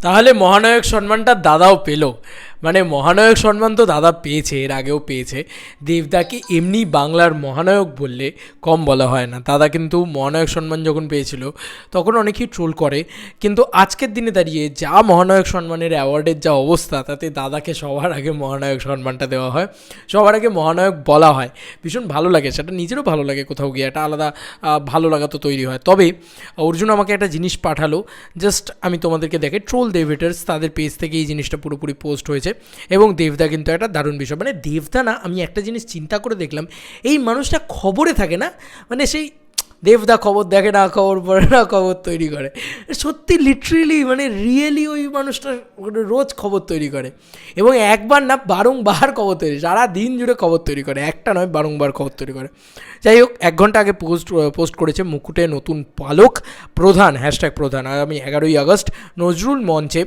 তাহলে মহানায়ক সম্মানটা দাদাও পেল। মানে মহানায়ক সম্মান তো দাদা পেয়েছে, এর আগেও পেয়েছে। দেবদাকে এমনি বাংলার মহানায়ক বললে কম বলা হয় না। দাদা কিন্তু মহানায়ক সম্মান যখন পেয়েছিল তখন অনেকেই ট্রোল করে, কিন্তু আজকের দিনে দাঁড়িয়ে যা মহানায়ক সম্মানের অ্যাওয়ার্ডের যা অবস্থা, তাতে দাদাকে সবার আগে মহানায়ক সম্মানটা দেওয়া হয়, সবার আগে মহানায়ক বলা হয়। ভীষণ ভালো লাগে, সেটা নিজেরও ভালো লাগে, কোথাও গিয়ে একটা আলাদা ভালো লাগা তো তৈরি হয়। তবে অর্জুন আমাকে একটা জিনিস পাঠালো, জাস্ট আমি তোমাদেরকে দেখে, ট্রোল দেব হেটার্স তাদের পেজ থেকে এই জিনিসটা পুরোপুরি পোস্ট হয়েছে। এবং দেবদা কিন্তু একটা দারুণ বিষয়, মানে দেবদা না, আমি একটা জিনিস চিন্তা করে দেখলাম, এই মানুষটা খবরে থাকে না, মানে সেই দেবদা খবর দেখে না, খবর পড়ে না, খবর তৈরি করে। সত্যি লিটারেলি মানে রিয়েলি ওই মানুষটা রোজ খবর তৈরি করে, এবং একবার না বারংবার খবর তৈরি, সারা দিন জুড়ে খবর তৈরি করে, একটা নয় বারংবার খবর তৈরি করে। যাই হোক, 1 ঘন্টা আগে পোস্ট করেছে মুকুটে নতুন পালক প্রধান, #প্রধান। আর আমি 11ই আগস্ট নজরুল মঞ্চে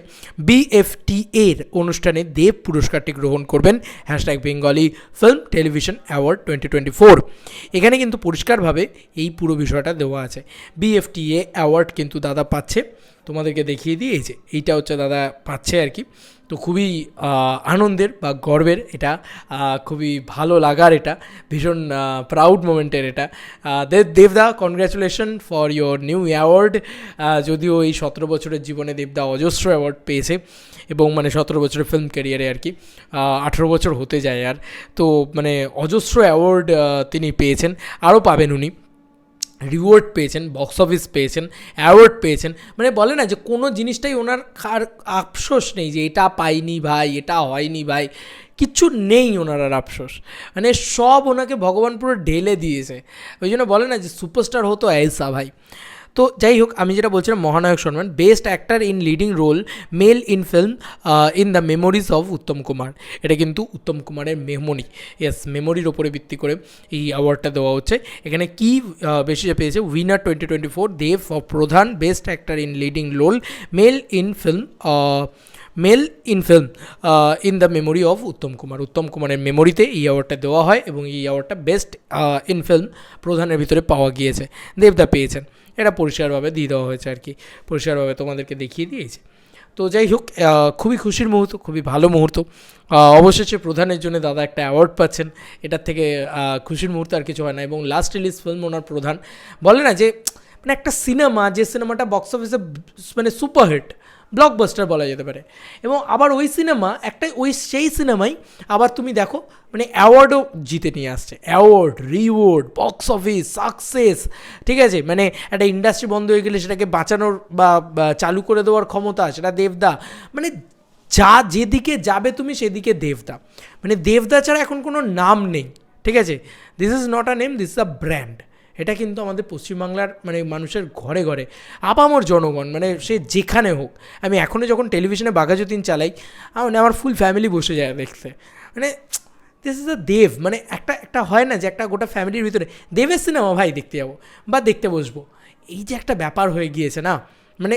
BFTA এর অনুষ্ঠানে দেব পুরস্কারটি গ্রহণ করবেন, #বেঙ্গলি ফিল্ম টেলিভিশন অ্যাওয়ার্ড 2024। এখানে কিন্তু পরিষ্কারভাবে এই পুরো বিষয়টা দেওয়া আছে। BFTA অ্যাওয়ার্ড কিন্তু দাদা পাচ্ছে, তোমাদেরকে দেখিয়ে দিয়ে এইটা হচ্ছে দাদা পাচ্ছে আর কি। তো খুবই আনন্দের বা গর্বের এটা, খুবই ভালো লাগার এটা, ভীষণ প্রাউড মোমেন্টের এটা। দেবদা, congratulation for your new award. যদিও এই 17 বছরের জীবনে দেবদা অজস্র অ্যাওয়ার্ড পেয়েছে, এবং মানে 17 বছরের ফিল্ম ক্যারিয়ারে আর কি, 18 বছর হতে যায় আর, তো মানে অজস্র অ্যাওয়ার্ড তিনি পেয়েছেন, আরও পাবেন উনি। রিওয়ার্ড পেয়েছেন, বক্স অফিস পেয়েছেন, অ্যাওয়ার্ড পেয়েছেন, মানে বলে না যে কোনো জিনিসটাই ওনার আফসোস নেই যে এটা পাইনি ভাই, এটা হয়নি ভাই, কিচ্ছু নেই ওনার আর আফসোস, মানে সব ওনাকে ভগবান পুরো ঢেলে দিয়েছে। ওই জন্য বলে না যে সুপারস্টার হতো ऐसा ভাই। তো যাই হোক, আমি যেটা বলছিলাম, Mahanayak Samman, best actor in leading role male in film in the memories of Uttam Kumar. এটা কিন্তু উত্তম কুমারের মেমোরি, মেমোরির ওপরে ভিত্তি করে এই অ্যাওয়ার্ডটা দেওয়া হচ্ছে। এখানে কি বেশি পেয়েছে, winner 2024 Dev for Pradhan, best actor in leading role male in film in the memory of Uttam Kumar. Uttam কুমারের মেমোরিতে এই অ্যাওয়ার্ডটা দেওয়া হয়, এবং এই অ্যাওয়ার্ডটা বেস্ট ইন ফিল্ম প্রধানের ভিতরে পাওয়া গিয়েছে, দেবদা পেয়েছেন। এটা পরিষ্কারভাবে দিয়ে দেওয়া হয়েছে আর কি, পরিষ্কারভাবে তোমাদেরকে দেখিয়ে দিয়েছে। তো যাই হোক, খুবই খুশির মুহূর্ত, খুবই ভালো মুহূর্ত। অবশেষে প্রধানের জন্য দাদা একটা অ্যাওয়ার্ড পাচ্ছেন, এটার থেকে খুশির মুহূর্ত আর কিছু হয় না। এবং লাস্ট রিলিজ ফিল্ম ওনার প্রধান, বলে না যে মানে একটা সিনেমা, যে সিনেমাটা বক্স অফিসে মানে সুপারহিট, ব্লকবাস্টার বলা যেতে পারে, এবং আবার ওই সিনেমা সেই সিনেমাই আবার তুমি দেখো মানে অ্যাওয়ার্ডও জিতে নিয়ে আসছে, award, reward, box office success, ঠিক আছে। মানে একটা ইন্ডাস্ট্রি বন্ধ হয়ে গেলে সেটাকে বাঁচানোর বা চালু করে দেওয়ার ক্ষমতা সেটা দেবদা, মানে যেদিকে যাবে তুমি সেদিকে দেবদা, মানে দেবদা ছাড়া এখন কোনো নাম নেই, ঠিক আছে। This is not a name, this is a brand. এটা কিন্তু আমাদের পশ্চিমবাংলার মানে মানুষের ঘরে ঘরে, আপামর জনগণ, মানে সে যেখানে হোক। আমি এখনও যখন টেলিভিশনে বাঘাযতীন চালাই, মানে আমার ফুল ফ্যামিলি বসে যায় দেখতে, মানে দিস ইজ আ দেব, মানে একটা হয় না যে একটা গোটা ফ্যামিলির ভিতরে দেবের সিনেমা ভাই দেখতে যাবো বা দেখতে বসবো, এই যে একটা ব্যাপার হয়ে গিয়েছে না, মানে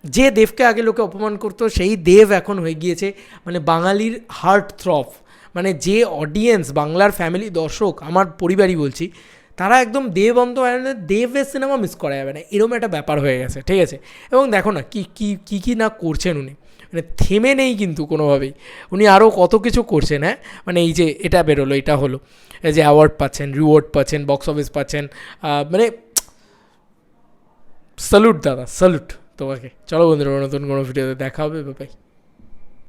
যে দেবকে আগে লোকে অপমান করতো, সেই দেব এখন হয়ে গিয়েছে মানে বাঙালির হার্ট থ্রব। মানে যে অডিয়েন্স, বাংলার ফ্যামিলি দর্শক, আমার পরিবারই বলছি, তারা একদম দেবের সিনেমা মিস করা যাবে না, এরকম একটা ব্যাপার হয়ে গেছে, ঠিক আছে। এবং দেখো না কী না করছেন উনি, মানে থেমে নেই কিন্তু কোনোভাবেই, উনি আরও কত কিছু করছেন। হ্যাঁ, মানে এই যে এটা বেরোলো, এটা হলো, এই যে অ্যাওয়ার্ড পাচ্ছেন, রিওয়ার্ড পাচ্ছেন, বক্স অফিস পাচ্ছেন, মানে স্যালুট দাদা, স্যালুট তোমাকে। চলো বন্ধুরা, নতুন কোনো ভিডিওতে দেখা হবে, বাই।